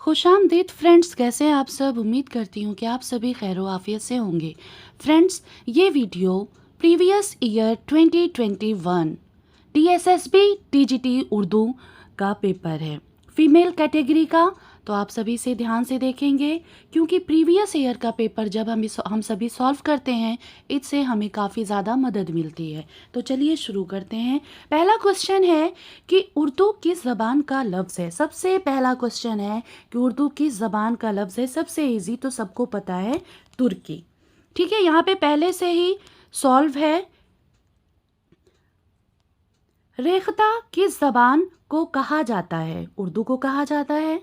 खुशामदीद friends, कैसे हैं आप सब। उम्मीद करती हूँ कि आप सभी खैर आफियत से होंगे। फ्रेंड्स, ये video previous year 2021 TSSB TGT Urdu का पेपर है, फीमेल कैटेगरी का। तो आप सभी से ध्यान से देखेंगे, क्योंकि प्रीवियस ईयर का पेपर जब हम सभी सॉल्व करते हैं, इससे हमें काफ़ी ज़्यादा मदद मिलती है। तो चलिए शुरू करते हैं। पहला क्वेश्चन है कि उर्दू किस ज़बान का लफ्ज़ है। सबसे पहला क्वेश्चन है कि उर्दू किस ज़बान का लफ्ज़ है। सबसे इजी तो सबको पता है, तुर्की। ठीक है, यहाँ पे पहले से ही सॉल्व है। रेख्ता किस ज़बान को कहा जाता है। उर्दू को कहा जाता है।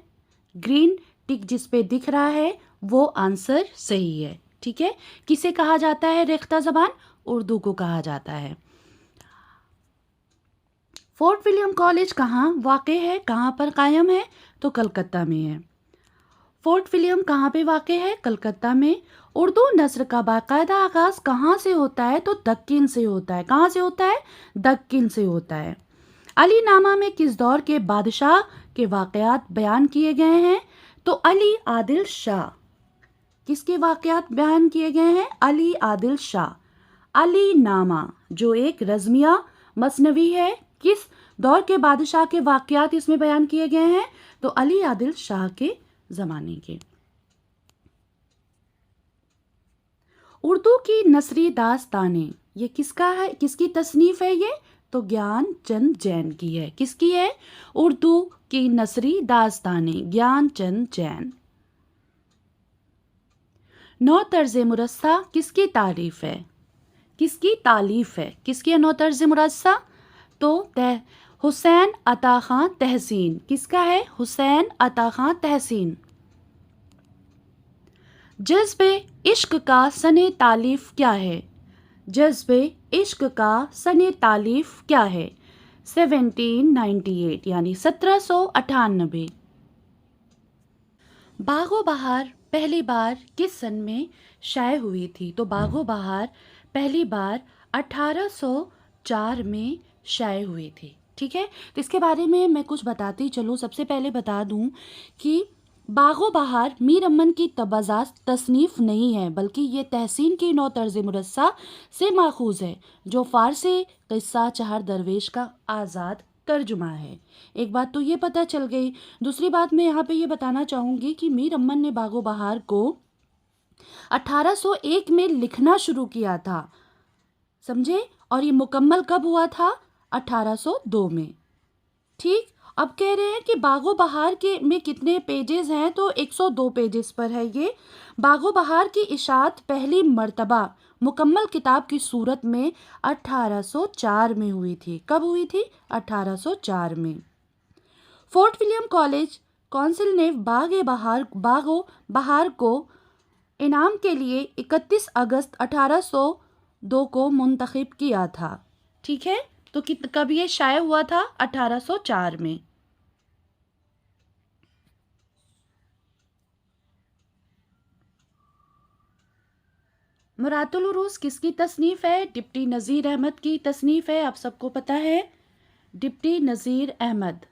ग्रीन टिक जिस पे दिख रहा है वो आंसर सही है। ठीक है, किसे कहा जाता है रेख्ता ज़बान। उर्दू को कहा जाता है। फोर्ट विलियम कॉलेज कहाँ वाक़े है, कहाँ पर कायम है, तो कलकत्ता में है। फोर्ट विलियम कहाँ पे वाक़े है, कलकत्ता में। उर्दू नस्र का बाकायदा आगाज़ कहाँ से होता है, तो दक्किन से होता है। कहाँ से होता है, दक्किन से होता है। अली नामा में किस दौर के बादशाह के वाक़यात बयान किए गए हैं, तो अली आदिल शाह। किसके वाक़यात बयान किए गए हैं, अली आदिल शाह। अली नामा जो एक रज़मिया मसनवी है, किस दौर के बादशाह के वाक़यात इसमें बयान किए गए हैं, तो अली आदिल शाह के ज़माने के। उर्दू की नसरी दास्तानें, ये किसका है, किसकी तसनीफ़ है ये, तो ज्ञानचंद जैन की है। किसकी है, उर्दू की नसरी दास्तानें ज्ञानचंद जैन। नौ तर्ज मुरस्सा किसकी तारीफ है, किसकी तालीफ है, किसकी है नौ तर्ज मुरस्सा, तो हुसैन अता खां तहसीन। किसका है, हुसैन अता खां तहसीन। जज्बे इश्क का सने तालीफ क्या है, जज्बे इश्क का सने तालीफ क्या है, 1798 यानी 1798। बागो बहार पहली बार किस सन में शाये हुई थी, तो बागो बहार पहली बार 1804 में शाये हुई थी। ठीक है, तो इसके बारे में मैं कुछ बताती चलूँ। सबसे पहले बता दूँ कि बागो बहार मीर अमन की तबाजात तसनीफ़ नहीं है, बल्कि ये तहसीन की नौ तर्ज मुरस्सा से माखूज़ है, जो फ़ारसी क़िस्सा चहर दरवेश का आज़ाद तर्जुमा है। एक बात तो ये पता चल गई। दूसरी बात मैं यहाँ पे ये बताना चाहूँगी कि मीर अमन ने बागो बहार को 1801 में लिखना शुरू किया था, समझे, और ये मुकम्मल कब हुआ था, 1802 में। ठीक, अब कह रहे हैं कि बागो बहार के में कितने पेजेस हैं, तो 102 पेजेस पर है ये। बागो बहार की इशाअत पहली मर्तबा मुकम्मल किताब की सूरत में 1804 में हुई थी। कब हुई थी, 1804 में। फोर्ट विलियम कॉलेज काउंसिल ने बागो बहार को इनाम के लिए 31 अगस्त 1802 को मुंतखब किया था। ठीक है, तो कब ये शाये हुआ था, 1804 में। मुरातुल उरूस किसकी तसनीफ़ है, डिप्टी नज़ीर अहमद की तसनीफ़ है। आप सबको पता है, डिप्टी नज़ीर अहमद।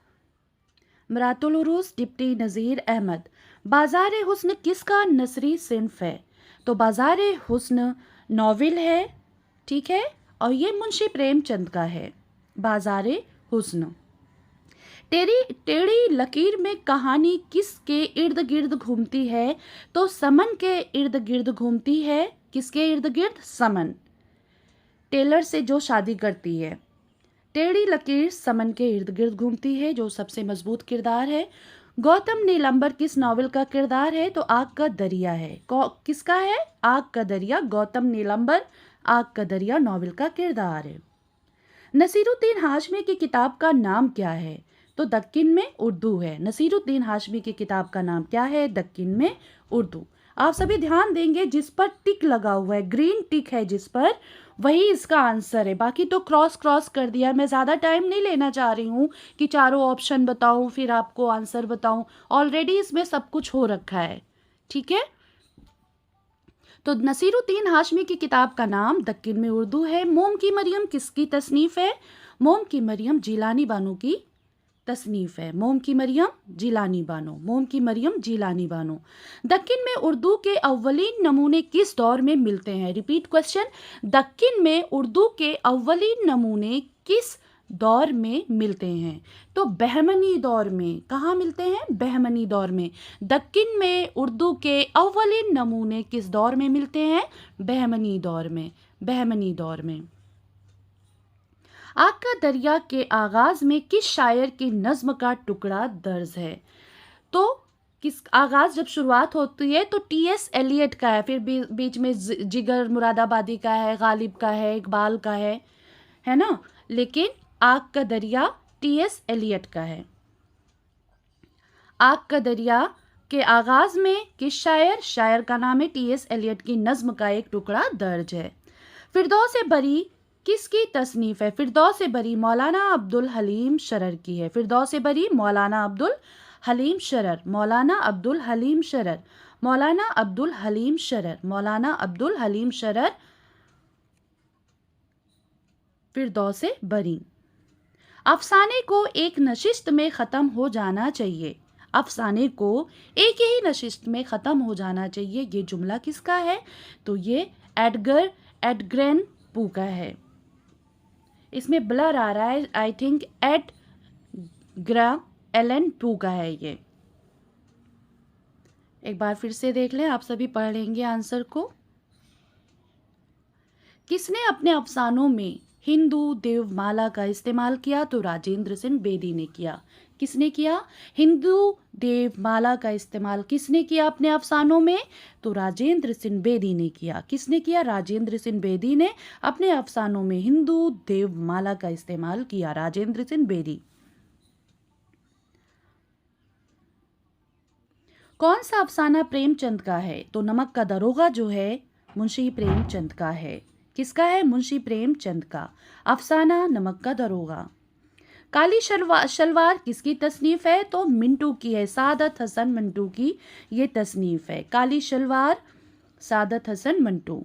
मुरातुल उरूस डिप्टी नज़ीर अहमद। बाज़ार हुस्न किसका नसरी सिन्फ है, तो बाज़ार हुस्न नॉवेल है। ठीक है, और ये मुंशी प्रेमचंद का है, बाज़ार हुस्न। टेढ़ी लकीर में कहानी किसके इर्द गिर्द घूमती है, तो समन के इर्द गिर्द घूमती है। किसके इर्द गिर्द, समन, टेलर से जो शादी करती है। टेढ़ी लकीर समन के इर्द गिर्द घूमती है, जो सबसे मजबूत किरदार है। गौतम नीलंबर किस नावल का किरदार है, तो आग का दरिया है। किसका है, आग का दरिया, गौतम नीलंबर आग का दरिया नावल का किरदार है। नसीरुद्दीन हाशमी की किताब का नाम क्या है, तो दक्किन में उर्दू है। नसीरुद्दीन हाशमी की किताब का नाम क्या है, दक्किन में उर्दू। आप सभी ध्यान देंगे, जिस पर टिक लगा हुआ है, ग्रीन टिक है जिस पर, वही इसका आंसर है। बाकी तो क्रॉस क्रॉस कर दिया। मैं ज़्यादा टाइम नहीं लेना चाह रही हूँ कि चारों ऑप्शन बताऊँ फिर आपको आंसर बताऊँ, ऑलरेडी इसमें सब कुछ हो रखा है। ठीक है, तो नसीरुद्दीन हाशमी की किताब का नाम दक्किन में उर्दू है। मोम की मरियम किसकी तसनीफ़ है, मोम की मरियम जीलानी बानो की तसनीफ है। मोम की मरियम जिलानी बानो, मोम की मरियम जिलानी बानो। दक्कन में उर्दू के अव्वलीन नमूने किस दौर में मिलते हैं? रिपीट क्वेश्चन, दक्कन में उर्दू के अव्वलीन नमूने किस दौर में मिलते हैं? तो बहमनी दौर में। कहाँ मिलते हैं? बहमनी दौर में। दक्कन में उर्दू के अव्वलीन नमूने किस दौर में मिलते हैं? बहमनी दौर में, बहमनी दौर में। आग का दरिया के आगाज में किस शायर की नज्म का टुकड़ा दर्ज है? तो किस आगाज जब शुरुआत होती है तो टी.एस. एलियट का है, फिर बीच में जिगर मुरादाबादी का है, गालिब का है, इकबाल का है ना, लेकिन आग का दरिया टी.एस. एलियट का है। आग का दरिया के आगाज में किस शायर का नाम है टी.एस. एलियट की नज्म का एक टुकड़ा दर्ज है। फिरदौस बरी किसकी तसनीफ है? फिरदौस बरी मौलाना अब्दुल हलीम शरर की है। फिरदौस बरी मौलाना अब्दुल हलीम शरर, मौलाना अब्दुल हलीम शरर, मौलाना अब्दुल हलीम शरर, मौलाना अब्दुल हलीम शरर फिरदौस बरी। अफसाने को एक नशिस्त में ख़त्म हो जाना चाहिए। अफसाने को एक ही नशिस्त में ख़त्म हो जाना चाहिए, ये जुमला किसका है? तो ये एडगर पू का है। इसमें ब्लर आ रहा है, आई थिंक एलन पू का है ये। एक बार फिर से देख लें, आप सभी पढ़ लेंगे आंसर को। किसने अपने अफसानों में हिंदू देवमाला का इस्तेमाल किया? तो राजेंद्र सिंह बेदी ने किया। किसने किया? हिंदू देवमाला का इस्तेमाल किसने किया अपने अफसानों में? तो राजेंद्र सिंह बेदी ने किया। किसने किया? राजेंद्र सिंह बेदी ने अपने अफसानों में हिंदू देवमाला का इस्तेमाल किया, राजेंद्र सिंह बेदी। कौन सा अफसाना प्रेमचंद का है? तो नमक का दरोगा जो है मुंशी प्रेमचंद का है। किसका है? मुंशी प्रेमचंद का अफसाना नमक का दरोगा। काली शलवार किसकी तसनीफ है? तो मिंटू की है, सादत हसन मिंटू की ये तसनीफ है। काली शलवार सादत हसन मिंटू।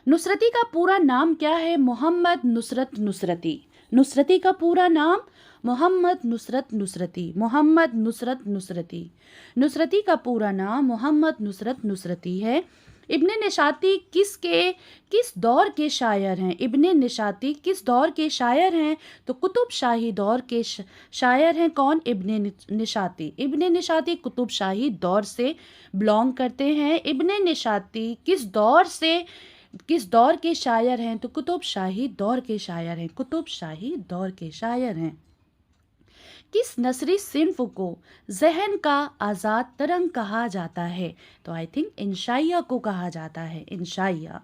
नुसरती का पूरा नाम क्या है? मोहम्मद नुसरत नुसरती। नुसरती का पूरा नाम मोहम्मद नुसरत नुसरती, मोहम्मद नुसरत नुसरती। नुसरती का पूरा नाम मोहम्मद नुसरत नुसरती है। इब्ने निशाती किस दौर के शायर हैं? इब्ने निशाती किस दौर के शायर हैं? तो कुतुब शाही दौर के शायर हैं। कौन? इब्ने निशाती। इब्ने निशाती कुतुब शाही दौर से बिलोंग करते हैं। इब्ने निशाती किस दौर के शायर हैं? तो कुतुब शाही दौर के शायर हैं, कुतुब शाही दौर के शायर हैं। किस नसरी सिन्फ को जहन का आज़ाद तरंग कहा जाता है? तो आई थिंक इंशाइया को कहा जाता है, इंशाइया।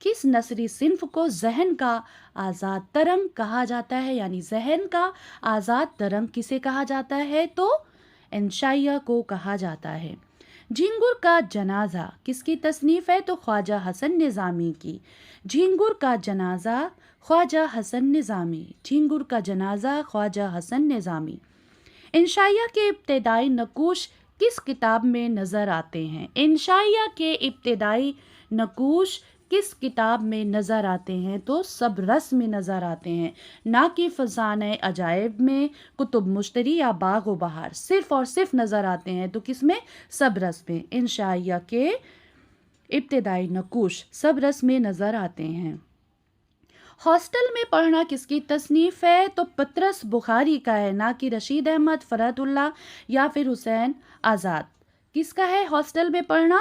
किस नसरी सिन्फ को जहन का आज़ाद तरंग कहा जाता है? यानी जहन का आज़ाद तरंग किसे कहा जाता है? तो इंशाइया को कहा जाता है। झिंगुर का जनाजा किसकी तसनीफ है? तो ख्वाजा हसन निज़ामी की। झिंगुर का जनाजा ख्वाजा हसन निज़ामी, झिंगुर का जनाजा ख्वाजा हसन निज़ामी। इंशाइया के इब्तिदाई नकूश किस किताब में नज़र आते हैं? इंशाइया के इब्तिदाई नकूश किस किताब में नज़र आते हैं? तो सब रस में नज़र आते हैं, ना कि फ़ज़ाने अजाइब में, कुतुब मुश्तरी या बाग व बहार। सिर्फ़ और सिर्फ नज़र आते हैं तो किस में? सब रस में। इंशाइया के इब्तिदाई नकूश सब रस में नज़र आते हैं। हॉस्टल में पढ़ना किसकी तसनीफ है? तो पतरस बुखारी का है, ना कि रशीद अहमद, फरहतुल्लाह या फिर हुसैन आज़ाद। किसका है हॉस्टल में पढ़ना?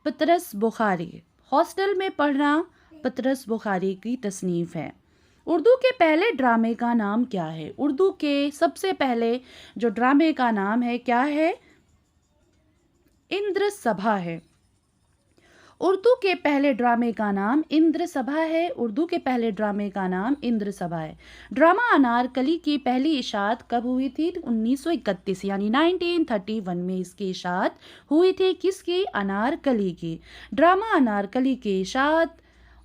पतरस बुखारी। हॉस्टल में पढ़ना पतरस बुखारी की तसनीफ है। उर्दू के पहले ड्रामे का नाम क्या है? उर्दू के सबसे पहले जो ड्रामे का नाम है क्या है? इंद्र सभा है। उर्दू के पहले ड्रामे का नाम इंद्र सभा है। उर्दू के पहले ड्रामे का नाम इंद्र सभा है। ड्रामा अनारकली की पहली इशात कब हुई थी? 1931 यानी 1931 में इसकी इशात हुई थी। किसकी? अनारकली की। ड्रामा अनारकली की इशात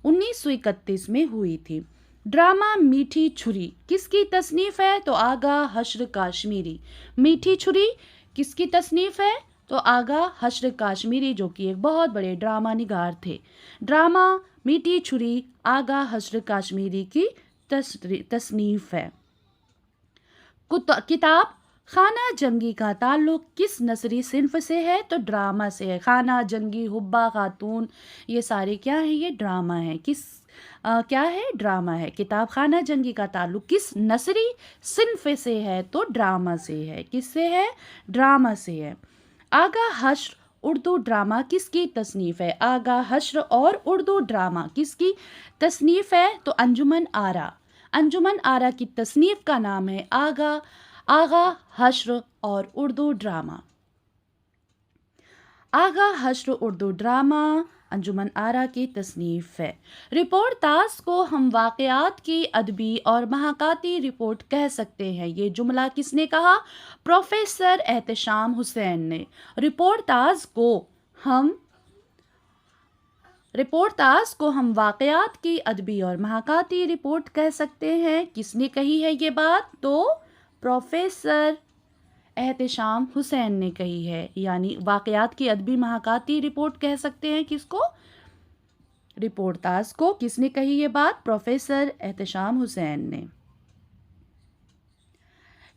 1931 में हुई थी। ड्रामा मीठी छुरी किसकी तसनीफ है? तो आगा हश्र काश्मीरी। मीठी छुरी किसकी तसनीफ है? तो आगा हश्र काश्मीरी, जो कि एक बहुत बड़े ड्रामा निगार थे। ड्रामा मीठी छुरी आगा हश्र काश्मीरी की तसनीफ है। किताब खाना जंगी का ताल्लुक किस नसरी सिन्फ से है? तो ड्रामा से है। खाना जंगी, हुब्बा खातून, ये सारे क्या हैं? ये ड्रामा है। क्या है? ड्रामा है। किताब खाना जंगी का ताल्लुक किस नसरी सिन्फ से है? तो ड्रामा से है। किससे है? ड्रामा से है। आगा हश्र उर्दू ड्रामा किसकी तसनीफ़ है? आगा हश्र और उर्दू ड्रामा किसकी तसनीफ़ है? तो अंजुमन आरा। अंजुमन आरा की तसनीफ़ का नाम है आगा हश्र और उर्दू ड्रामा। आगा हश्र उर्दू ड्रामा अंजुमन आरा की तसनीफ़ है। रिपोर्टाज को हम वाक़यात की अदबी और महाकाती रिपोर्ट कह सकते हैं। ये जुमला किसने कहा? प्रोफेसर एहतशाम हुसैन ने। रिपोर्टाज को हम वाक़यात की अदबी और महाकाती रिपोर्ट कह सकते हैं। किसने कही है ये बात? तो प्रोफेसर एहतशाम हुसैन ने कही है। यानी वाक़यात की अदबी महाकाती रिपोर्ट कह सकते हैं किसको? रिपोर्टाज को। किसने कही ये बात? प्रोफेसर एहतशाम हुसैन ने।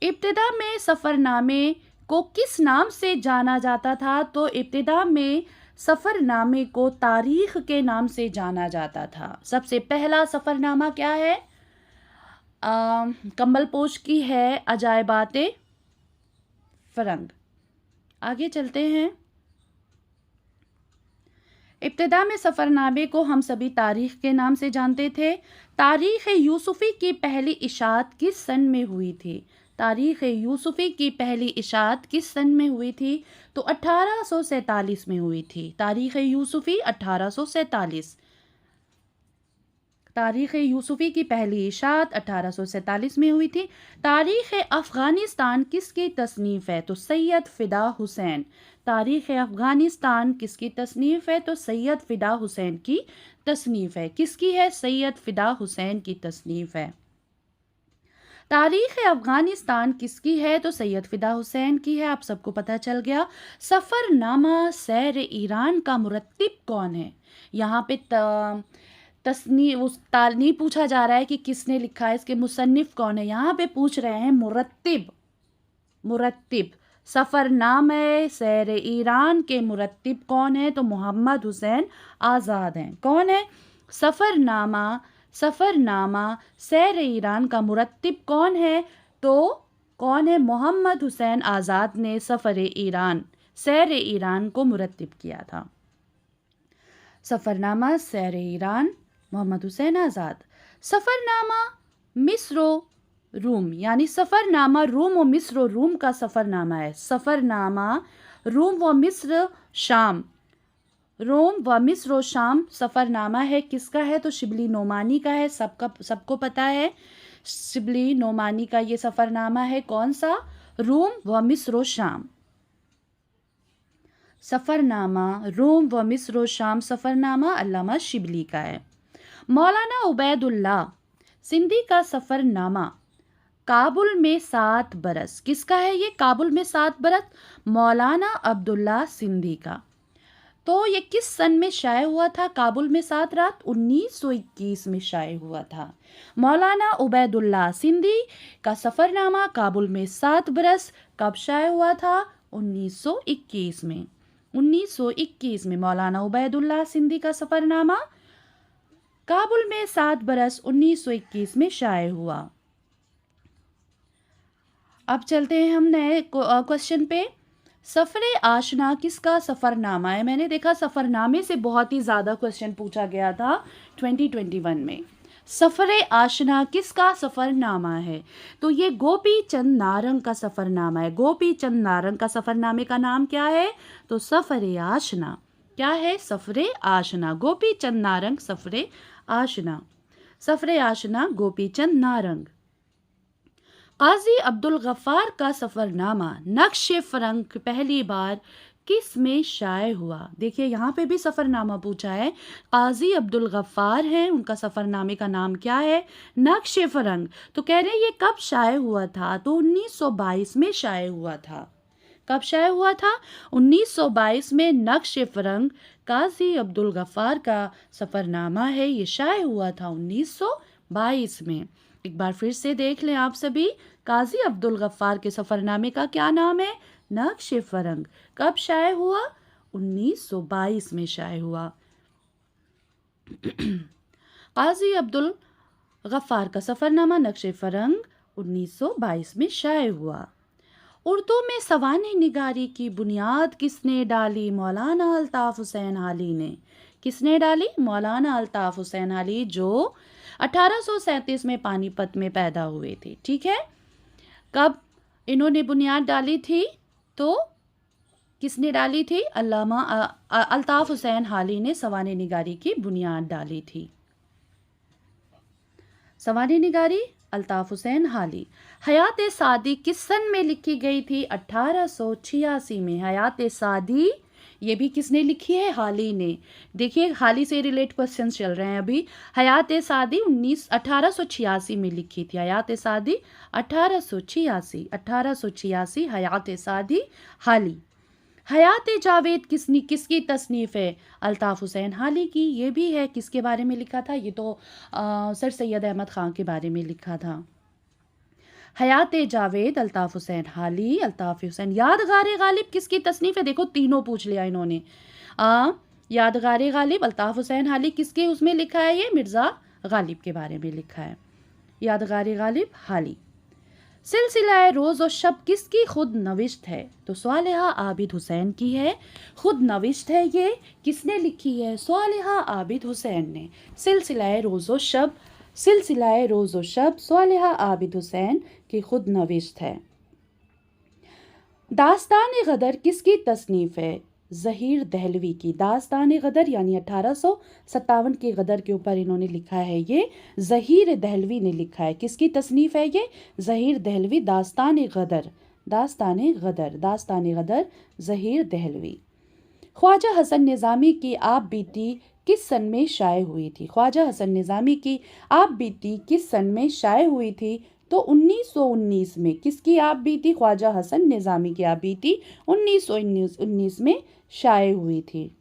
इब्तिदा में सफ़रनामे को किस नाम से जाना जाता था? तो इब्तिदा में सफ़रनामे को तारीख़ के नाम से जाना जाता था। सबसे पहला सफ़रनामा क्या है? कम्बल पोश की है अजायबाते फ़रंग। आगे चलते हैं। इब्तिदा में सफ़रनामे को हम सभी तारीख़ के नाम से जानते थे। तारीख़ यूसुफ़ी की पहली इशाअत किस सन में हुई थी? तारीख़ यूसुफ़ी की पहली इशाअत किस सन में हुई थी? तो 1847 में हुई थी। तारीख़ यूसुफ़ी 1847। तारीख़ यूसुफ़ी की पहली इशाअत 1847 में हुई थी। तारीख़ अफ़गानिस्तान किसकी तसनीफ़ है? तो सैयद फ़िदा हुसैन। तारीख़ अफ़गानिस्तान किसकी तसनीफ़ है? तो सैयद फ़िदा हुसैन की तसनीफ़ है। किसकी है? सैयद फ़िदा हुसैन की तसनीफ़ है। तारीख़ अफ़गानिस्तान किसकी है? तो सैयद फ़िदा हुसैन की है। आप सबको पता चल गया। सफ़रनामा सैर ईरान का मुरत्तिब कौन है? यहाँ पे नहीं पूछा जा रहा है कि किसने लिखा है, इसके मुसन्निफ कौन है। यहाँ पे पूछ रहे हैं मुरत्तिब। सफ़रनामे सैर ईरान के मुरत्तिब कौन है? तो मोहम्मद हुसैन आज़ाद हैं। कौन है? सफ़रनामा सैर ईरान का मुरत्तिब कौन है? तो कौन है? मोहम्मद हुसैन आज़ाद ने सैर ईरान को मुरत्तिब किया था। सफ़रनामा सैर ईरान मोहम्मद हुसैन आज़ाद। सफ़रनामा मिस्र रूम, यानी सफ़रनामा रूम व मिस्र रूम का सफ़रनामा है। सफ़रनामा रोम व मिस्र शाम सफ़रनामा है। किसका है? तो शिबली नोमानी का है। सबको पता है शिबली नोमानी का ये सफ़रनामा है। कौन सा? रोम व मिस्र शाम। सफ़रनामा रोम व मिस्र शाम सफ़रनामा अल्लामा शिबली का है। मौलाना उबैदुल्लाह सिंधी का सफ़रनामा काबुल में 7 बरस किसका है? ये काबुल में 7 बरस मौलाना अब्दुल्ला सिंधी का। तो ये किस सन में शाये हुआ था? काबुल में 7 रात 1921 में शाये हुआ था। मौलाना उबैदुल्लाह सिंधी का सफ़रनामा काबुल में 7 बरस कब शाये हुआ था? 1921 में। 1921 में मौलाना उबैदुल्लाह सिंधी का सफ़रनामा काबुल में 7 बरस 1921 में शाये हुआ। अब चलते हैं हम नए क्वेश्चन पे। सफ़रे आशना किसका सफ़रनामा है? मैंने देखा सफ़रनामे से बहुत ही ज़्यादा क्वेश्चन पूछा गया था 2021 में। सफ़रे आशना किसका सफ़रनामा है? तो ये गोपी चंद नारंग का सफ़रनामा है। गोपी चंद नारंग का सफ़रनामे का नाम क्या है? तो सफ़रे आशना। क्या है? सफ़रे आशना। गोपी चंद नारंग सफ़रे आशना। सफ़रे आशना गोपी चंद नारंग। काजी अब्दुल गफ़ार का सफ़रनामा नक्शे फ़रंग पहली बार किस में शाये हुआ? देखिए यहाँ पे भी सफ़रनामा पूछा है। काजी अब्दुल गफ़ार हैं, उनका सफ़रनामे का नाम क्या है? नक्शे फ़रंग। तो कह रहे हैं ये कब शाये हुआ था? तो 1922 में शाये हुआ था। कब शाये हुआ था? 1922 में नक्शे फ़रंग काजी अब्दुल गफ़ार का सफ़रनामा है। ये शाये हुआ था 1922 में। एक बार फिर से देख लें आप सभी। काजी अब्दुल गफ्फार के सफ़रनामे का क्या नाम है? नक्श फरंग। कब शाये हुआ? 1922 में शाये हुआ। काजी अब्दुल गफ्फार का सफ़रनामा नक्श फरंग 1922 में शाये हुआ। उर्दू में सवाने निगारी की बुनियाद किसने डाली? मौलाना अल्ताफ़ हुसैन हाली ने। किसने डाली? मौलाना अल्ताफ़ हुसैन हाली, जो 1837 में पानीपत में पैदा हुए थे। ठीक है, कब इन्होंने बुनियाद डाली थी? तो किसने डाली थी? अल्लामा अल्ताफ़ हुसैन हाली ने सवाने निगारी की बुनियाद डाली थी। सवाने निगारी अल्ताफ़ हुसैन हाली। हयात सादी किस सन में लिखी गई थी? 1886 में। हयात सादी ये भी किसने लिखी है? हाली ने। देखिए, हाली से रिलेट क्वेश्चन चल रहे हैं अभी। हयात सादी 1886 में लिखी थी। हयात सादी 1886 हयात सादी हाली। हयात जावेद किसकी तसनीफ़ है? अल्ताफ़ हुसैन हाली की। ये भी है, किसके बारे में लिखा था? ये तो सर सैयद अहमद ख़ान के बारे में लिखा था। हयात जावेद अल्ताफ़ हुसैन हाली, अल्ताफ़ हुसैन। यादगार गालिब किसकी तसनीफ़ है? देखो, तीनों पूछ लिया इन्होंने। यादगार गालिब अल्ताफ़ हुसैन हाली किसके उसमें लिखा है? ये मिर्ज़ा गालिब के बारे में लिखा है। यादगार गालिब हाली। सिलसिला रोज़ और शब किसकी खुद नविश्त है? तो स्वालिहा आबिद हुसैन की है, खुद नविश्त है। ये किसने लिखी है? स्वालिहा आबिद हुसैन ने। सिलसिला रोज़ और शब स्वालिहा आबिद हुसैन की खुद नविश्त है। दास्तान गदर किसकी तसनीफ़ है? ज़हीर दहलवी की। दास्तान गदर यानी 1857 के गदर के ऊपर इन्होंने लिखा है, ये ज़हीर दहलवी ने लिखा है। किसकी तसनीफ़ है ये? ज़हीर दहलवी। दास्तान गदर ज़हीर दहलवी। ख्वाजा हसन निज़ामी की आप बीती किस सन में शाये हुई थी? ख्वाजा हसन निज़ामी की आप बीती किस सन में शाये हुई थी? तो 1919 में। किसकी आप बीती? ख्वाजा हसन निज़ामी की आप बीती 1919 में शाये हुई थी।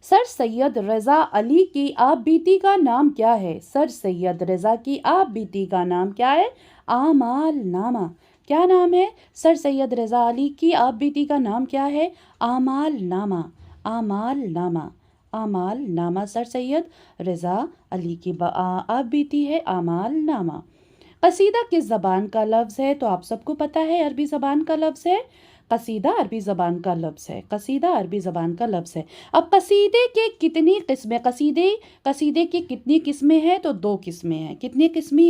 सर सैयद रज़ा अली की आप बीती का नाम क्या है? सर सैयद रज़ा की आप बीती का नाम क्या है? आमाल नामा। क्या नाम है? सर सैयद रज़ा अली की आप बीती का नाम क्या है? आमाल नामा। सर सैयद रज़ा अली की आप बीती है आमाल नामा। कसीदा किस ज़बान का लफ्ज़ है? तो आप सबको पता है, अरबी ज़बान का लफ्ज़ है। कसीदा अरबी ज़बान का लफ्ज़ है। अब कसीदे के कितनी किस्में? कसीदे की कितनी किस्में हैं? तो 2 किस्में हैं। कितनी किस्में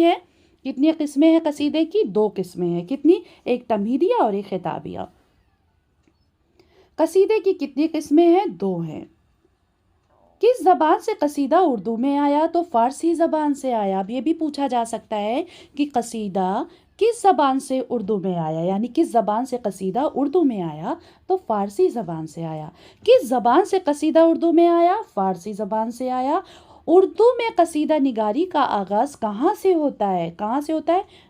हैं कसीदे की? 2 किस्में हैं। कितनी? एक तमहीदिया और एक खिताबिया। कसीदे की कितनी किस्में हैं? 2 हैं। किस ज़बान से कसीदा उर्दू में आया? तो फ़ारसी ज़बान से आया। अब ये भी पूछा जा सकता है कि कसीदा किस ज़बान से उर्दू में आया, यानी किस ज़बान से कसीदा उर्दू में आया? तो फ़ारसी ज़बान से आया। किस ज़बान से कसीदा उर्दू में आया? फ़ारसी ज़बान से आया। उर्दू में कसीदा निगारी का आगाज़ कहाँ से होता है?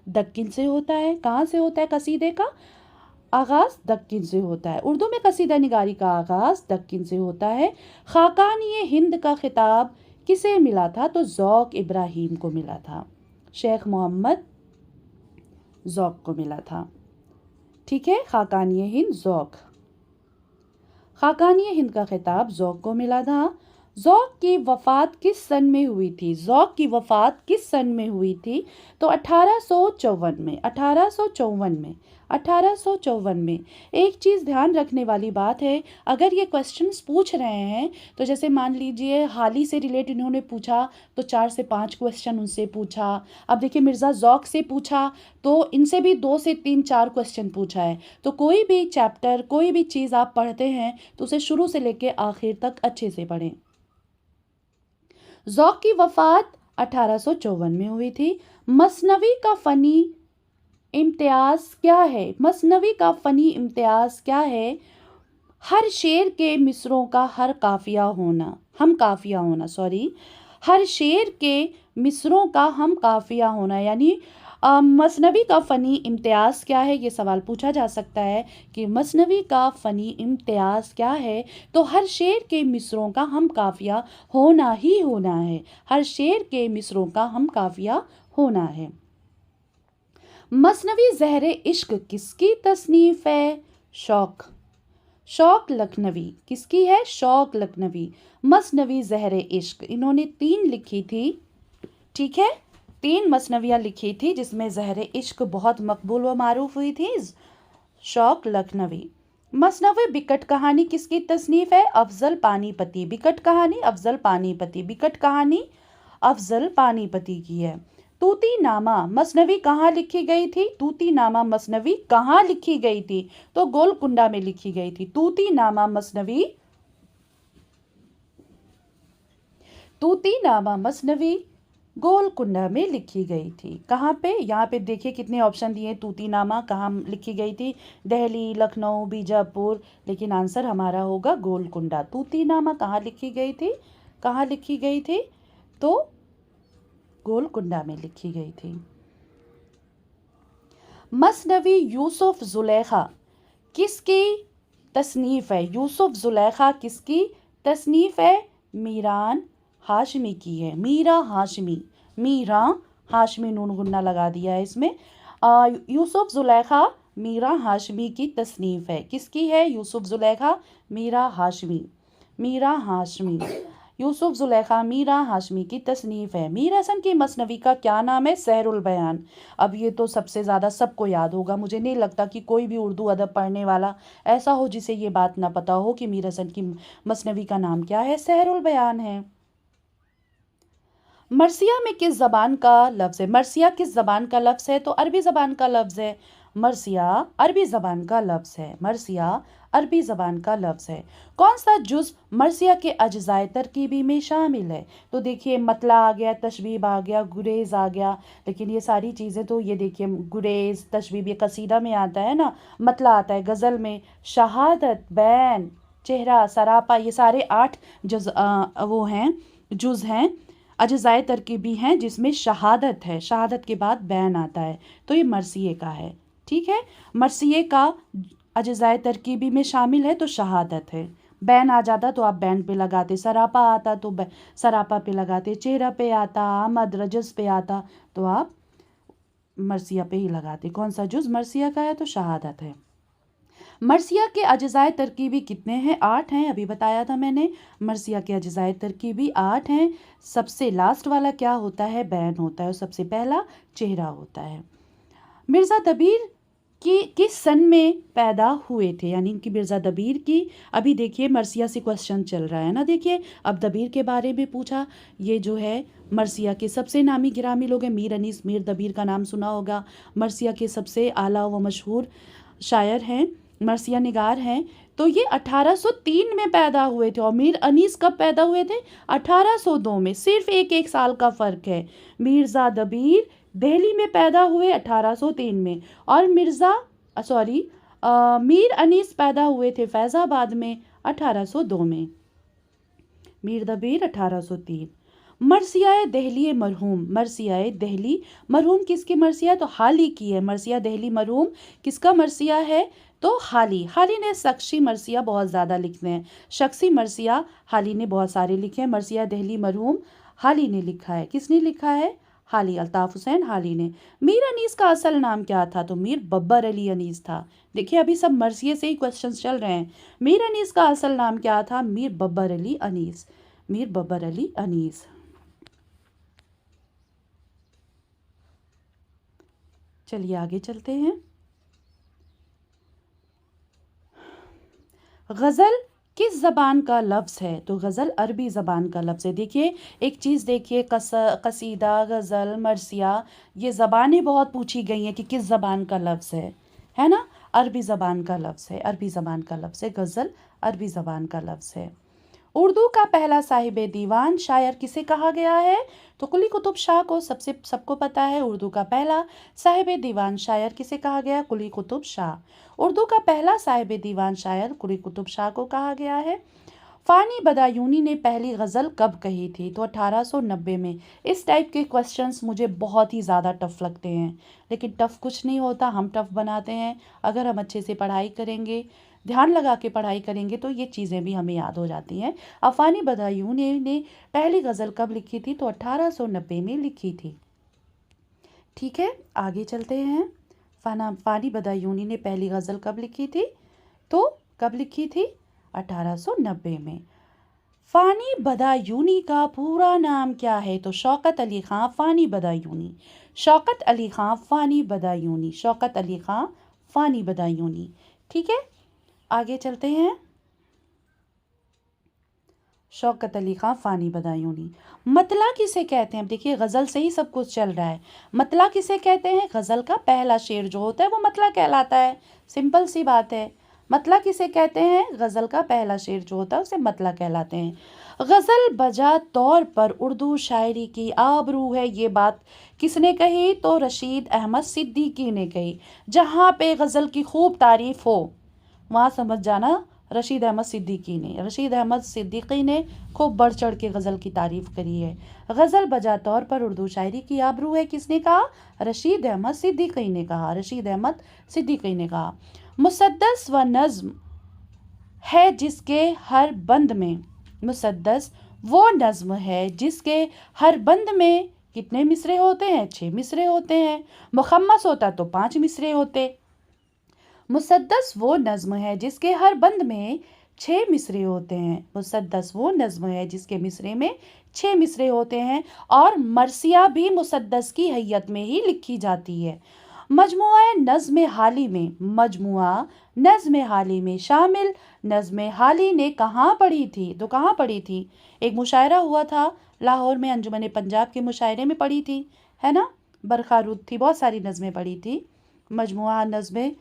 दक्किन से होता है। कहाँ से होता है कसीदे का आगाज़? दक्किन से होता है। उर्दू में कसीदा निगारी का आगाज़ दक्किन से होता है। खाकानी हिंद का खिताब किसे मिला था? तो ज़ौक़ इब्राहीम को मिला था। शेख मोहम्मद ज़ौक़ को मिला था। ठीक है, खाकानी हिंद का खिताब ज़ौक़ को मिला था। ज़ौक़ की वफ़ात किस सन में हुई थी? तो 1854 में। एक चीज़ ध्यान रखने वाली बात है, अगर ये क्वेश्चंस पूछ रहे हैं तो जैसे मान लीजिए हाली से रिलेट इन्होंने पूछा तो 4 से 5 क्वेश्चन उनसे पूछा। अब देखिए मिर्ज़ा ज़ौक़ से पूछा तो इनसे भी 2 से 3-4 क्वेश्चन पूछा है। तो कोई भी चैप्टर, कोई भी चीज़ आप पढ़ते हैं तो उसे शुरू से लेकर आखिर तक अच्छे से पढ़ें। ज़ौक़ की वफ़ात 1854 में हुई थी। मसनवी का फ़नी इम्तियाज़ क्या है? हर शेर के मिसरों का हर काफ़िया होना। हर शेर के मिसरों का हम काफ़िया होना, यानी मसनवी का फ़नी इम्तियाज़ क्या है? ये सवाल पूछा जा सकता है कि मसनवी का फ़नी इम्तियाज़ क्या है? तो हर शेर के मिसरों का हम काफ़िया होना ही होना है। मसनवी ज़हरे इश्क किसकी तसनीफ है? शौक। शौक लखनवी किसकी है? शौक लखनवी। मसनवी ज़हरे इश्क इन्होंने 3 लिखी थी, ठीक है, 3 मसनवियाँ लिखी थी जिसमें ज़हरे इश्क बहुत मकबूल व मारूफ हुई थी, शौक लखनवी। मसनवी बिकट कहानी किसकी तसनीफ है? अफजल पानीपती। बिकट कहानी अफजल पानीपती, बिकट कहानी अफजल पानीपती की है। तूती नामा मसनवी कहाँ लिखी गई थी? तूती नामा मसनवी कहाँ लिखी गई थी? तो गोलकुंडा में लिखी गई थी। तूती नामा मसनवी, तूती नामा मसनवी गोलकुंडा में लिखी गई थी। कहाँ पे? यहाँ पे देखिए कितने ऑप्शन दिए। तूतीनामा कहाँ लिखी गई थी? दिल्ली, लखनऊ, बीजापुर, लेकिन आंसर हमारा होगा गोलकुंडा। तूतीनामा कहाँ लिखी गई थी? कहाँ लिखी गई थी? तो गोलकुंडा में लिखी गई थी। मसनवी यूसुफ जुलेखा किसकी तसनीफ है? यूसुफ जुलेखा किसकी तसनीफ है? मीरान हाशमी की है। मीरा हाशमी, मीरा हाशमी, नून गुन्ना लगा दिया है इसमें। यूसुफ जुलेखा मीरा हाशमी की तसनीफ है। किसकी है? यूसुफ जुलेखा मीरा हाशमी, मीरा हाशमी, यूसुफ जुलेखा मीरा हाशमी की तसनीफ है। मीर हसन की मसनवी का क्या नाम है? सहरुल बयान। अब ये तो सबसे ज़्यादा सबको याद होगा, मुझे नहीं लगता कि कोई भी उर्दू अदब पढ़ने वाला ऐसा हो जिसे ये बात ना पता हो कि मीर हसन की मसनवी का नाम क्या है? सहरुल बयान है। मरसिया में किस ज़बान का लफ्ज़ है? मरसिया किस ज़बान का लफ्ज़ है? तो अरबी ज़बान का लफ्ज़ है। मरसिया अरबी ज़बान का लफ्ज़ है। मरसिया अरबी ज़बान का लफ्ज़ है। कौन सा जुज़ मरसिया के अज्ज़ाए तरकीबी में शामिल है? तो देखिए मतला आ गया, तशबीब आ गया, गुरेज़ आ गया, लेकिन ये सारी चीज़ें तो ये देखिए गुरेज़, तशबीब ये कसीदा में आता है ना, मतला आता है गज़ल में, शहादत, बैन, चेहरा, सरापा, ये सारे 8 वो हैं, जुज़ हैं, अज्ज़ाए तरकीबी हैं जिसमें शहादत है, शहादत के बाद बैन आता है, तो ये मरसिए का है। ठीक है, मरसिए का अज्ज़ाए तरकीबी में शामिल है तो शहादत है। बैन आ जाता तो आप बैन पे लगाते, सरापा आता तो सरापा पे लगाते, चेहरा पे आता, आमद रजस पे आता तो आप मरसिया पे ही लगाते। कौन सा जुज़ मरसिया का है? तो शहादत है। मरसिया के अज्ज़ाए तरकीबी कितने हैं? 8 हैं, अभी बताया था मैंने। मरसिया के अज्ज़ाए तरकीबी 8 हैं। सबसे लास्ट वाला क्या होता है? बैन होता है, और सबसे पहला चेहरा होता है। मिर्ज़ा दबीर की किस सन में पैदा हुए थे? यानी कि मिर्ज़ा दबीर की, अभी देखिए मरसिया से क्वेश्चन चल रहा है ना, देखिए अब दबीर के बारे में पूछा। ये जो है मरसिया के सबसे नामी गिरामी लोग हैं। मीर अनीस मीर दबीर का नाम सुना होगा। मरसिया के सबसे आला व मशहूर शायर हैं, मरसिया निगार हैं। तो ये 1803 में पैदा हुए थे। और मीर अनीस कब पैदा हुए थे? 1802 में। सिर्फ एक साल का फ़र्क है। मिर्ज़ा दबीर दिल्ली में पैदा हुए 1803 में, और मीर अनीस पैदा हुए थे फैज़ाबाद में 1802 में। मीर दबीर 1803। मरसियाए दहली मरहूम, मरसियाए दहली मरहूम किसकी मरसिया? तो हाली की है। मरसिया दहली मरहूम किसका मरसिया है? तो हाली। हाली ने शख्सी मरसिया बहुत ज़्यादा लिखते हैं, शख्सी मरसिया हाली ने बहुत सारे लिखे हैं। मरसिया दहली मरहूम हाली ने लिखा है। किसने लिखा है? हाली, अल्ताफ़ हुसैन हाली ने। मीर अनीस का असल नाम क्या था? तो मीर बब्बर अली अनीस था। देखिए अभी सब मरसिए से ही क्वेश्चंस चल रहे हैं। मीर अनीस का असल नाम क्या था? मीर बब्बर अली अनीस, मीर बब्बर अली अनीस। चलिए आगे चलते हैं। गज़ल किस ज़बान का लफ्ज़ है? तो गज़ल अरबी ज़बान का लफ्ज़ है। देखिए एक चीज़ देखिए, कसीदा, गज़ल, मरसिया, ये ज़बानें बहुत पूछी गई हैं कि किस ज़बान का लफ्ज़ है ना? अरबी ज़बान का लफ्ज़ है, अरबी ज़बान का लफ्ज़ है। गज़ल अरबी ज़बान का लफ्ज़ है। उर्दू का पहला साहिब दीवान शायर किसे कहा गया है? तो कुली कुतुब शाह को सबको पता है। उर्दू का पहला साहिब दीवान शायर किसे कहा गया? कुली कुतुब शाह। उर्दू का पहला साहिब दीवान शायर कुली कुतुब शाह को कहा गया है। फ़ानी बदायूनी ने पहली गज़ल कब कही थी? तो 1890 में। इस टाइप के क्वेश्चंस मुझे बहुत ही ज़्यादा टफ़ लगते हैं, लेकिन टफ़ कुछ नहीं होता, हम टफ़ बनाते हैं। अगर हम अच्छे से पढ़ाई करेंगे, ध्यान लगा के पढ़ाई करेंगे तो ये चीज़ें भी हमें याद हो जाती हैं। फ़ानी बदायूनी ने पहली गज़ल कब लिखी थी? तो 1890 में लिखी थी। ठीक है, आगे चलते हैं। फ़ानी बदायूनी ने पहली गज़ल कब लिखी थी? तो कब लिखी थी? 1890 में। फ़ानी बदायूनी का पूरा नाम क्या है? तो शौकत अली ख़ां फ़ानी बदायूनी। शौकत अली ख़ां फ़ानी बदायूनी। शौकत अली ख़ां फ़ानी बदायूनी। ठीक है, आगे चलते हैं। शौकत अली ख़ां फ़ानी बदायूनी। मतला किसे कहते हैं? अब देखिए गज़ल से ही सब कुछ चल रहा है। मतला किसे कहते हैं? गज़ल का पहला शेर जो होता है वो मतला कहलाता है। सिंपल सी बात है। मतला किसे कहते हैं? गज़ल का पहला शेर जो होता है उसे मतला कहलाते हैं। गज़ल बजा तौर पर उर्दू शायरी की आबरू है, ये बात किसने कही? तो रशीद अहमद सिद्दीकी ने कही। जहाँ पे गज़ल की खूब तारीफ़ हो वहाँ समझ जाना रशीद अहमद सिद्दीकी ने खूब बढ़ चढ़ के गज़ल की तारीफ़ करी है। गज़ल बजा तौर पर उर्दू शायरी की आबरू है, किसने कहा? रशीद अहमद सिद्दीकी ने कहा। रशीद अहमद सिद्दीकी ने कहा। मुसद्दस व नज़्म है जिसके हर बंद में, मुसद्दस वो नज़्म है जिसके हर बंद में कितने मिसरे होते हैं? 6 मिसरे होते हैं। मुखम्मस होता तो 5 मिसरे होते। मुसद्दस वो नज़्म है जिसके हर बंद में 6 मिसरे होते हैं। मुसद्दस वो नज़्म है जिसके मिसरे में 6 मिसरे होते हैं। और मरसिया भी मुसद्दस की हैयत में ही लिखी जाती है। मजमुआ नज़्म हाली में, मजमुआ नज़्म हाली में शामिल नज़्म हाली ने कहाँ पढ़ी थी? तो कहाँ पढ़ी थी? एक मुशायरा हुआ था लाहौर में, अंजुमन पंजाब के मुशायरे में पढ़ी थी, है ना। बरखारुद थी, बहुत सारी नज़में पढ़ी थी। मजमुआ नज़्म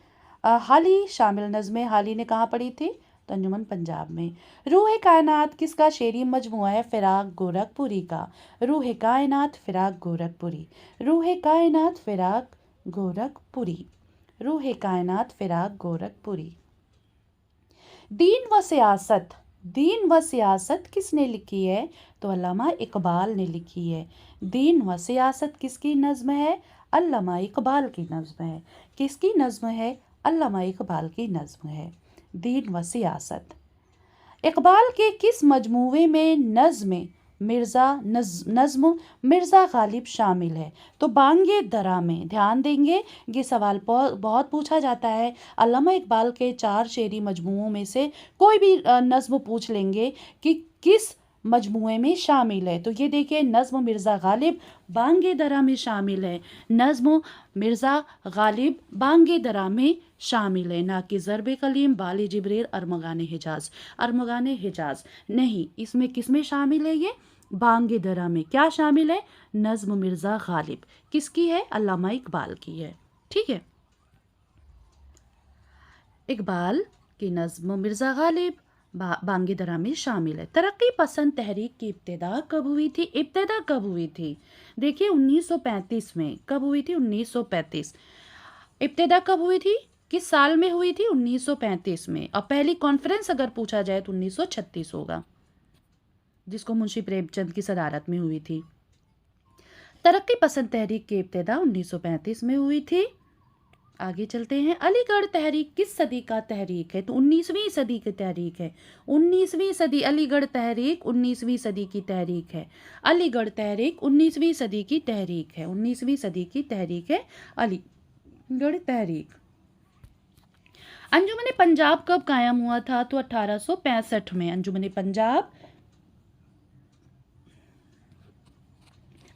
हाली शामिल नज़्म हाली ने कहाँ पढ़ी थी? तो अंजुमन पंजाब में। रूह कायनात किसका शेरी मजमुआ है? फ़िराक गोरखपुरी का। रूह कायनात फ़िराक गोरखपुरी। रूह कायनात फ़िराक गोरखपुरी। रूह कायनात फ़िराक गोरखपुरी। दीन व सियासत, दीन व सियासत किसने लिखी है? तो अल्लामा इकबाल ने लिखी है। दीन व सियासत किसकी नज़्म है? अल्लामा इकबाल की नज़्म है। किसकी नज़्म है? अल्लामा इकबाल की नज़्म है। दीन व सियासत। इकबाल के किस मजमूए में नज़्म मिर्ज़ा गालिब शामिल है? तो बांगे दरा में। ध्यान देंगे, ये सवाल बहुत पूछा जाता है। अल्लामा इकबाल के 4 शेरी मजमूओं में से कोई भी नज़्म पूछ लेंगे कि किस मजमूए में शामिल है। तो ये देखिए, नज़्म मिर्ज़ा गालिब बांगे दरा में शामिल है। नज़्म मिर्ज़ा गालिब बांगे दरा में शामिल है, ना कि ज़रब कलीम, बाल जिब्रील, अरमगान हिजाज। अरमगान हिजाज नहीं, इसमें किस में शामिल है? ये बांगे दरा में। क्या शामिल है? नज़्म मिर्ज़ा गालिब। किसकी है? अल्लामा इकबाल की है। ठीक है, इकबाल की नज़्म मिर्ज़ा गालिब बांगे दरा में शामिल है। तरक्की पसंद तहरीक की इब्तिदा कब हुई थी? इब्तिदा कब हुई थी? देखिए 1935 में। कब हुई थी? 1935। इब्तिदा कब हुई थी? किस साल में हुई थी? 1935 में। और पहली कॉन्फ्रेंस अगर पूछा जाए तो 1936 होगा, जिसको मुंशी प्रेमचंद की सदारत में हुई थी। तरक्की पसंद तहरीक की इब्तिदा 1935 में हुई थी। आगे चलते हैं। अलीगढ़ तहरीक किस सदी का तहरीक है? तो 19वीं सदी की तहरीक है। 19वीं सदी। अलीगढ़ तहरीक 19वीं सदी की तहरीक है। अलीगढ़ तहरीक 19वीं सदी की तहरीक है। 19वीं सदी की तहरीक है अलीगढ़ तहरीक। अंजुमन पंजाब कब कायम हुआ था? तो 1865 में। अंजुमन पंजाब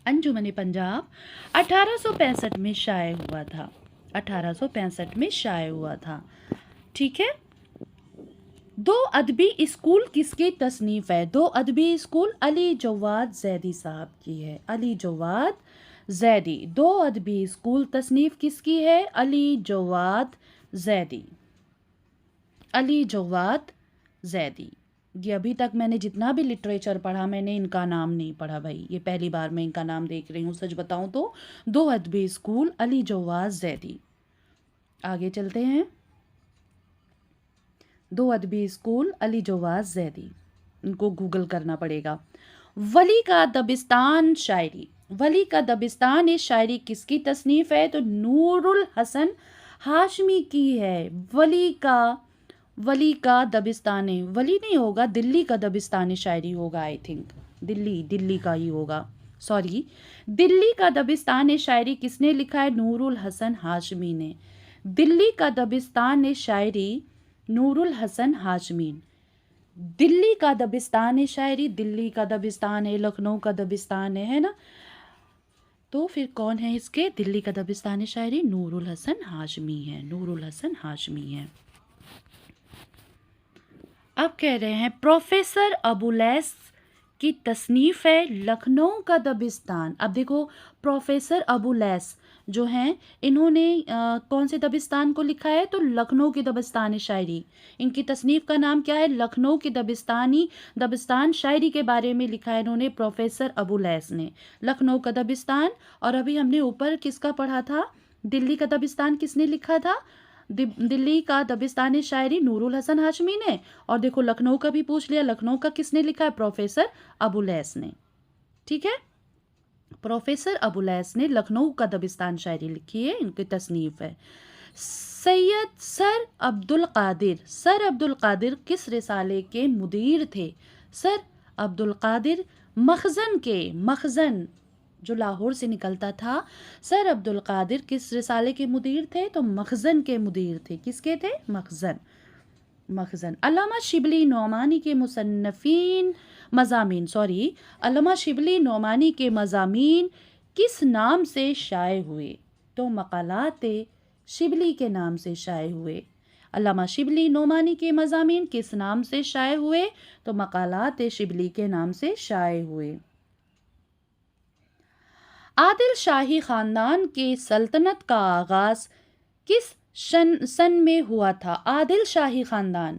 1865 में शाये हुआ था। 1865 में शाये हुआ था। ठीक है। 2 अदबी स्कूल किसकी तसनीफ है? 2 अदबी स्कूल अली जवाद जैदी साहब की है। अली जवाद जैदी। 2 अदबी स्कूल तसनीफ किसकी है? अली जवाद जैदी। अली जवाद जैदी। ये अभी तक मैंने जितना भी लिटरेचर पढ़ा, मैंने इनका नाम नहीं पढ़ा भाई। ये पहली बार मैं इनका नाम देख रही हूँ, सच बताऊँ तो। 2 अदबी स्कूल अली जवाद जैदी। आगे चलते हैं। 2 अदबी स्कूल अली जवाद जैदी, इनको गूगल करना पड़ेगा। वली का दबिस्तान शायरी। वली का दबिस्तान इस शायरी किसकी तसनीफ है? तो नूरुल हसन हाशमी की है। वली का दबिस्तानी, वली नहीं होगा, दिल्ली का दबिस्तानी शायरी होगा। आई थिंक दिल्ली का ही होगा, सॉरी। दिल्ली का दबिस्तानी शायरी किसने लिखा है? नूरुल हसन हाशमी ने। दिल्ली का दबिस्तान ए शायरी नूरुल हसन हाशमी। दिल्ली का दबिस्तान ए शायरी, दिल्ली का दबिस्तान है, लखनऊ का दबिस्तान है ना। तो फिर कौन है इसके? दिल्ली का दबिस्तान ए शायरी नूरुल हसन हाशमी है, नूरुल हसन हाशमी है। अब कह रहे हैं प्रोफेसर अबुलैस की तसनीफ़ है लखनऊ का दबिस्तान। अब देखो प्रोफेसर अबुलैस जो हैं इन्होंने कौन से दबिस्तान को लिखा है? तो लखनऊ की दबिस्तान शायरी। इनकी तसनीफ़ का नाम क्या है? लखनऊ की दबिस्तान शायरी के बारे में लिखा है इन्होंने प्रोफेसर अबुलैस ने, लखनऊ का दबिस्तान। और अभी हमने ऊपर किसका पढ़ा था? दिल्ली का दबिस्तान किसने लिखा था? दिल्ली का दबिस्तान शायरी नूरुल हसन हाशमी ने। और देखो लखनऊ का भी पूछ लिया, लखनऊ का किसने लिखा है? प्रोफेसर अबुलैस ने। ठीक है, प्रोफेसर अबुलैस ने लखनऊ का दबिस्तान शायरी लिखी है, इनकी तसनीफ है। सैयद सर अब्दुल कादिर किस रिसाले के मुदीर थे? सर अब्दुल कादिर मखज़न जो लाहौर से निकलता था, सर अब्दुल कादिर किस रिसाले के मुदीर थे? तो मखज़न के मुदीर थे। किसके थे? मखज़न। अल्लामा शिबली नौमानी के मज़ामीन किस नाम से शाये हुए? तो मक़ालात शिबली के नाम से शाये हुए। अल्लामा शिबली नौमानी के मज़ामीन किस नाम से शाये हुए? तो मक़ालात शिबली के नाम से शाये हुए। आदिल शाही ख़ानदान की सल्तनत का आगाज़ किस सन में हुआ था? आदिल शाही ख़ानदान,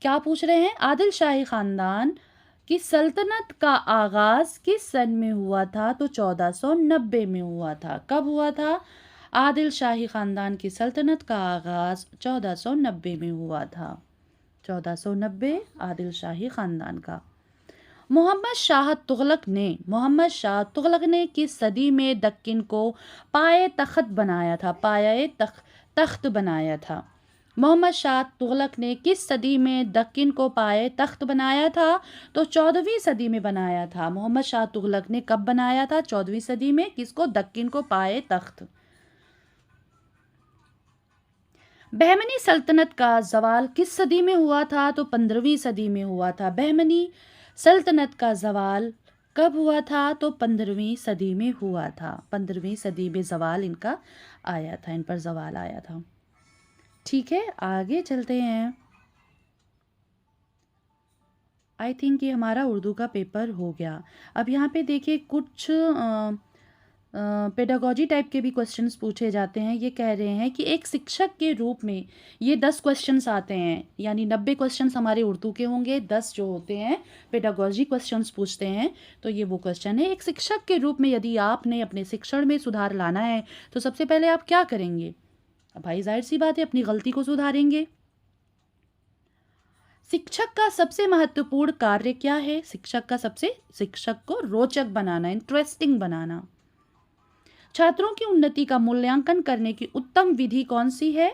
क्या पूछ रहे हैं? आदिल शाही ख़ानदान की सल्तनत का आगाज़ किस सन में हुआ था? तो 1490 में हुआ था। कब हुआ था? आदिल शाही ख़ानदान की सल्तनत का आगाज़ 1490 में हुआ था। 1490 आदिल शाही ख़ानदान का। मोहम्मद शाह तुगलक ने किस सदी में दक्कन को पाए तख्त बनाया था? मोहम्मद शाह तुगलक ने किस सदी में दक्कन को पाए तख्त बनाया था? तो 14वीं सदी में बनाया था। मोहम्मद शाह तुगलक ने कब बनाया था? 14वीं सदी में। किसको? दक्कन को पाए तख्त। बहमनी सल्तनत का ज़वाल किस सदी में हुआ था? तो 15वीं सदी में हुआ था। बहमनी सल्तनत का ज़वाल कब हुआ था? तो 15वीं सदी में हुआ था। 15वीं सदी में ज़वाल इनका आया था, इन पर ज़वाल आया था। ठीक है, आगे चलते हैं। आई थिंक ये हमारा उर्दू का पेपर हो गया। अब यहाँ पे देखिए कुछ पेडागॉजी टाइप के भी क्वेश्चंस पूछे जाते हैं। ये कह रहे हैं कि एक शिक्षक के रूप में ये 10 क्वेश्चंस आते हैं, यानी 90 क्वेश्चंस हमारे उर्दू के होंगे, 10 जो होते हैं पेडागॉजी क्वेश्चंस पूछते हैं। तो ये वो क्वेश्चन है। एक शिक्षक के रूप में यदि आपने अपने शिक्षण में सुधार लाना है तो सबसे पहले आप क्या करेंगे? भाई जाहिर सी बात है, अपनी गलती को सुधारेंगे। शिक्षक का सबसे महत्वपूर्ण कार्य क्या है? शिक्षक को रोचक बनाना, इंटरेस्टिंग बनाना। छात्रों की उन्नति का मूल्यांकन करने की उत्तम विधि कौन सी है?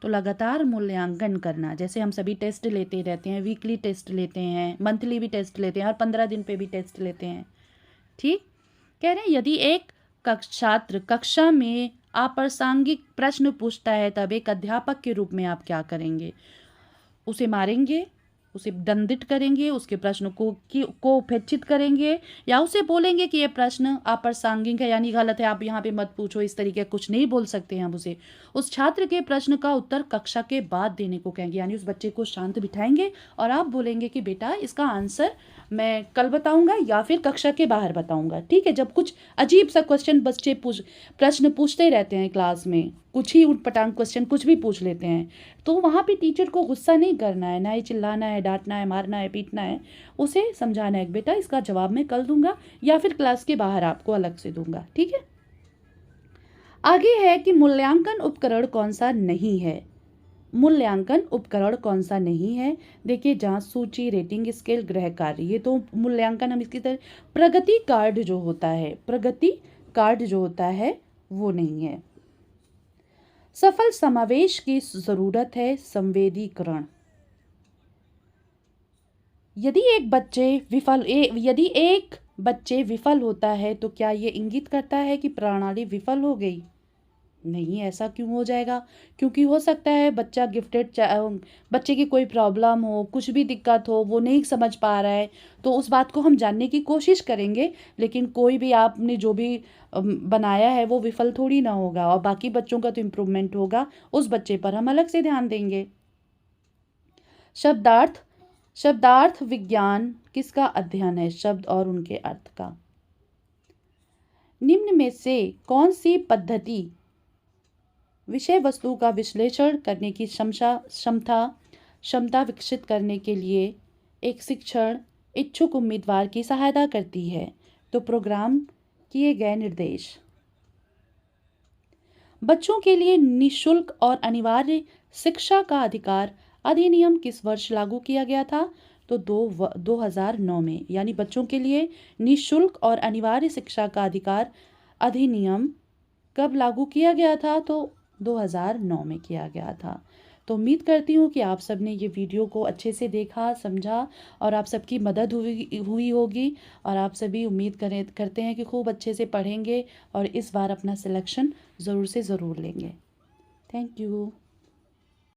तो लगातार मूल्यांकन करना। जैसे हम सभी टेस्ट लेते रहते हैं, वीकली टेस्ट लेते हैं, मंथली भी टेस्ट लेते हैं, हर 15 दिन पे भी टेस्ट लेते हैं। ठीक, कह रहे हैं यदि एक छात्र कक्षा में अप्रासंगिक प्रश्न पूछता है तब एक अध्यापक के रूप में आप क्या करेंगे? उसे मारेंगे, उसे दंडित करेंगे, उसके प्रश्न को उपेक्षित करेंगे, या उसे बोलेंगे कि ये प्रश्न अप्रासंगिक है यानी गलत है, आप यहाँ पे मत पूछो, इस तरीके कुछ नहीं बोल सकते हैं हम उसे। उस छात्र के प्रश्न का उत्तर कक्षा के बाद देने को कहेंगे, यानी उस बच्चे को शांत बिठाएंगे और आप बोलेंगे कि बेटा इसका आंसर मैं कल बताऊंगा या फिर कक्षा के बाहर बताऊंगा। ठीक है, जब कुछ अजीब सा क्वेश्चन बच्चे प्रश्न पूछते रहते हैं क्लास में, कुछ ही उटपटांग क्वेश्चन कुछ भी पूछ लेते हैं, तो वहाँ पे टीचर को गुस्सा नहीं करना है, ना ही चिल्लाना है, डांटना है, मारना है, पीटना है। उसे समझाना है कि बेटा इसका जवाब मैं कल दूंगा या फिर क्लास के बाहर आपको अलग से दूंगा। ठीक है, आगे है कि मूल्यांकन उपकरण कौन सा नहीं है? मूल्यांकन उपकरण कौन सा नहीं है? देखिए, जांच सूची, रेटिंग स्केल, गृह कार्य, ये तो मूल्यांकन हम इसकी तरह। प्रगति कार्ड जो होता है वो नहीं है। सफल समावेश की जरूरत है संवेदीकरण। यदि एक बच्चे विफल होता है तो क्या ये इंगित करता है कि प्रणाली विफल हो गई? नहीं, ऐसा क्यों हो जाएगा? क्योंकि हो सकता है बच्चा बच्चे की कोई प्रॉब्लम हो, कुछ भी दिक्कत हो, वो नहीं समझ पा रहा है, तो उस बात को हम जानने की कोशिश करेंगे। लेकिन कोई भी आपने जो भी बनाया है वो विफल थोड़ी ना होगा, और बाकी बच्चों का तो इम्प्रूवमेंट होगा, उस बच्चे पर हम अलग से ध्यान देंगे। शब्दार्थ। शब्दार्थ विज्ञान किसका अध्ययन है? शब्द और उनके अर्थ का। निम्न में से कौन सी पद्धति विषय वस्तु का विश्लेषण करने की क्षमता विकसित करने के लिए एक शिक्षण इच्छुक उम्मीदवार की सहायता करती है? तो प्रोग्राम किए गए निर्देश। बच्चों के लिए निःशुल्क और अनिवार्य शिक्षा का अधिकार अधिनियम किस वर्ष लागू किया गया था? तो 2009 में। यानी बच्चों के लिए निःशुल्क और अनिवार्य शिक्षा का अधिकार अधिनियम कब लागू किया गया था? तो 2009 में किया गया था। तो उम्मीद करती हूँ कि आप सब ने ये वीडियो को अच्छे से देखा, समझा, और आप सबकी मदद हुई होगी। और आप सभी उम्मीद करते हैं कि खूब अच्छे से पढ़ेंगे और इस बार अपना सिलेक्शन ज़रूर से ज़रूर लेंगे। Thank you.